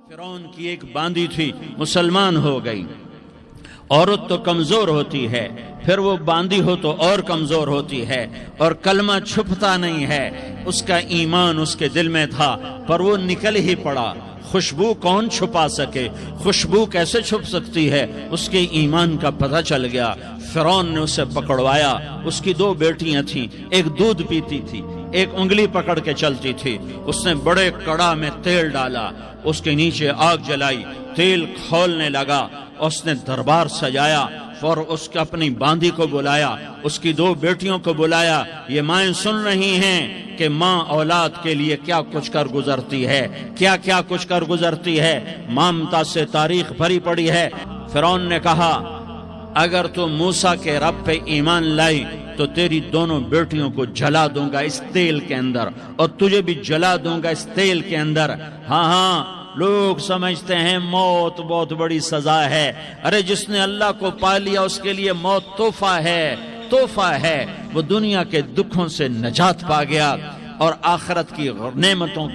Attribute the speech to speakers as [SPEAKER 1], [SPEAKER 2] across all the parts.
[SPEAKER 1] فرعون کی ایک باندی تھی، مسلمان ہو گئی۔ عورت تو کمزور ہوتی ہے، پھر وہ باندی ہو تو اور کمزور ہوتی ہے، اور کلمہ چھپتا نہیں ہے۔ اس کا ایمان اس کے دل میں تھا، پر وہ نکل ہی پڑا۔ خوشبو کون چھپا سکے؟ خوشبو کیسے چھپ سکتی ہے؟ اس کے ایمان کا پتہ چل گیا۔ فرعون نے اسے پکڑوایا۔ اس کی 2 بیٹیاں تھیں، ایک دودھ پیتی تھی، ایک انگلی پکڑ کے چلتی تھی۔ اس نے بڑے کڑا میں تیل ڈالا، اس کے نیچے آگ جلائی، تیل کھولنے لگا۔ اس نے دربار سجایا اور اس کے اپنی باندی کو بلایا، اس کی 2 بیٹیوں کو بلایا۔ یہ مائیں سن رہی ہیں کہ ماں اولاد کے لیے کیا کچھ کر گزرتی ہے، کیا کچھ کر گزرتی ہے۔ مامتا سے تاریخ بھری پڑی ہے۔ فرعون نے کہا اگر تو موسیٰ کے رب پہ ایمان لائی تو تیری دونوں بیٹیوں کو جلا دوں گا اس تیل کے اندر، اور تجھے بھی جلا دوں گا اس تیل کے اندر۔ ہاں لوگ سمجھتے ہیں موت بہت بڑی سزا ہے۔ ارے جس نے اللہ کو پا لیا اس کے لیے موت تحفہ ہے۔ وہ دنیا کے دکھوں سے نجات پا گیا اور آخرت کی نعمتوں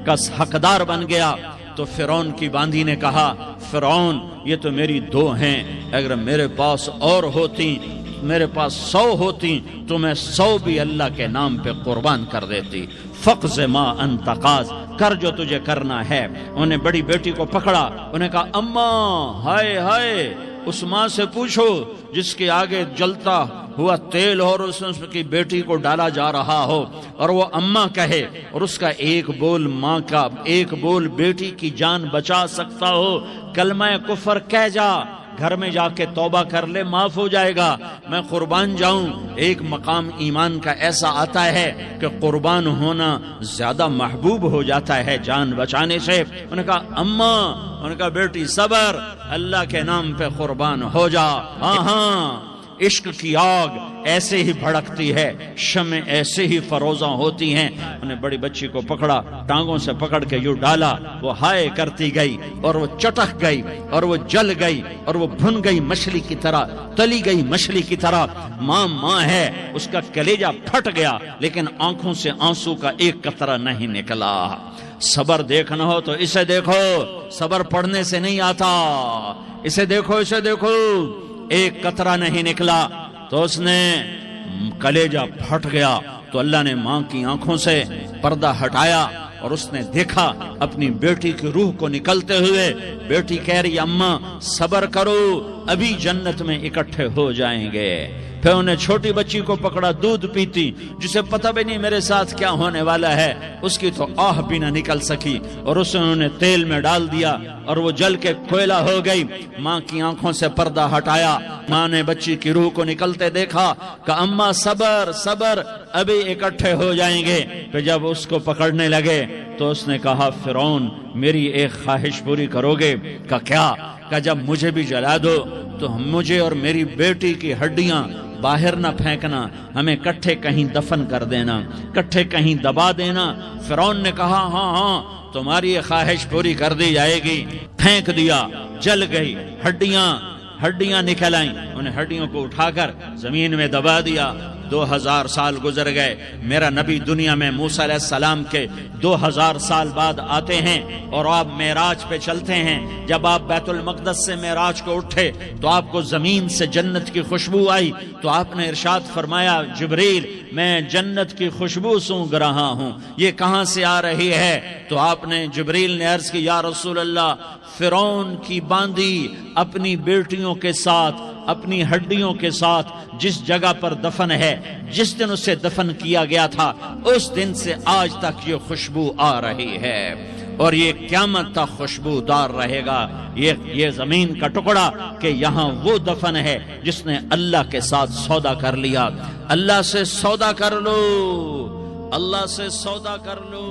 [SPEAKER 1] کا حقدار بن گیا۔ تو فرعون کی باندی نے کہا فرعون یہ تو میری 2 ہیں، اگر میرے پاس اور ہوتی، میرے پاس 100 ہوتی تو میں 100 بھی اللہ کے نام پہ قربان کر دیتی۔ فقض ما انت قاض، کر جو تجھے کرنا ہے۔ انہیں بڑی بیٹی کو پکڑا، انہیں کہا اماں ہائے اس ماں سے پوچھو جس کے آگے جلتا ہوا تیل اور اس کی بیٹی کو ڈالا جا رہا ہو، اور وہ اماں کہے، اور اس کا ایک بول ماں کا، ایک بول بیٹی کی جان بچا سکتا ہو۔ کلمہ کفر کہہ جا، گھر میں جا کے توبہ کر لے، معاف ہو جائے گا۔ میں قربان جاؤں۔ ایک مقام ایمان کا ایسا آتا ہے کہ قربان ہونا زیادہ محبوب ہو جاتا ہے جان بچانے سے۔ انہوں نے کہا اماں، انہوں نے کہا بیٹی صبر، اللہ کے نام پہ قربان ہو جا۔ ہاں عشق کی آگ ایسے ہی بھڑکتی ہے، شمع ایسے ہی فروزاں ہوتی ہیں۔ انہیں بڑی بچی کو پکڑا، ٹانگوں سے پکڑ کے یوں ڈالا، وہ ہائے کرتی گئی اور وہ چٹک گئی اور وہ جل گئی اور وہ بھن گئی مچھلی کی طرح، تلی گئی مچھلی کی طرح۔ ماں ہے، اس کا کلیجہ پھٹ گیا، لیکن آنکھوں سے آنسو کا ایک قطرہ نہیں نکلا۔ صبر دیکھنا ہو تو اسے دیکھو، صبر پڑھنے سے نہیں آتا۔ اسے دیکھو، اسے دیکھو، ایک قطرہ نہیں نکلا تو اس نے کلیجہ پھٹ گیا۔ تو اللہ نے ماں کی آنکھوں سے پردہ ہٹایا اور اس نے دیکھا اپنی بیٹی کی روح کو نکلتے ہوئے۔ بیٹی کہہ رہی اماں صبر کرو، ابھی جنت میں اکٹھے ہو جائیں گے۔ پھر انہیں چھوٹی بچی کو پکڑا، دودھ پیتی، جسے پتہ بھی نہیں میرے ساتھ کیا ہونے والا ہے، اس کی تو آہ بھی نہ نکل سکی، اور اسے انہوں نے تیل میں ڈال دیا اور وہ جل کے کوئلہ ہو گئی۔ ماں کی آنکھوں سے پردہ ہٹایا، ماں نے بچی کی روح کو نکلتے دیکھا کہ اماں صبر، ابھی اکٹھے ہو جائیں گے۔ پھر جب اس کو پکڑنے لگے تو اس نے کہا فرعون میری ایک خواہش پوری کرو گے؟ کیا؟ کہ جب مجھے بھی جلا دو تو مجھے اور میری بیٹی کی ہڈیاں باہر نہ پھینکنا، ہمیں کٹھے کہیں دفن کر دینا، کٹھے کہیں دبا دینا۔ فرعون نے کہا ہاں تمہاری یہ خواہش پوری کر دی جائے گی۔ پھینک دیا، جل گئی، ہڈیاں نکل آئیں۔ انہیں ہڈیوں کو اٹھا کر زمین میں دبا دیا۔ 2000 سال گزر گئے۔ میرا نبی دنیا میں موسیٰ علیہ السلام کے 2000 سال بعد آتے ہیں اور آپ معراج پہ چلتے ہیں۔ جب آپ بیت المقدس سے معراج کو اٹھے تو آپ کو زمین سے جنت کی خوشبو آئی، تو آپ نے ارشاد فرمایا جبریل میں جنت کی خوشبو سونگھ رہا ہوں، یہ کہاں سے آ رہی ہے؟ تو آپ نے جبریل نے عرض کی یا رسول اللہ، فرعون کی باندی اپنی بیٹیوں کے ساتھ، اپنی ہڈیوں کے ساتھ جس جگہ پر دفن ہے، جس دن اسے دفن کیا گیا تھا، اس دن سے آج تک یہ خوشبو آ رہی ہے، اور یہ قیامت تک خوشبودار رہے گا۔ یہ زمین کا ٹکڑا کہ یہاں وہ دفن ہے جس نے اللہ کے ساتھ سودا کر لیا۔ اللہ سے سودا کر لو، اللہ سے سودا کر لو۔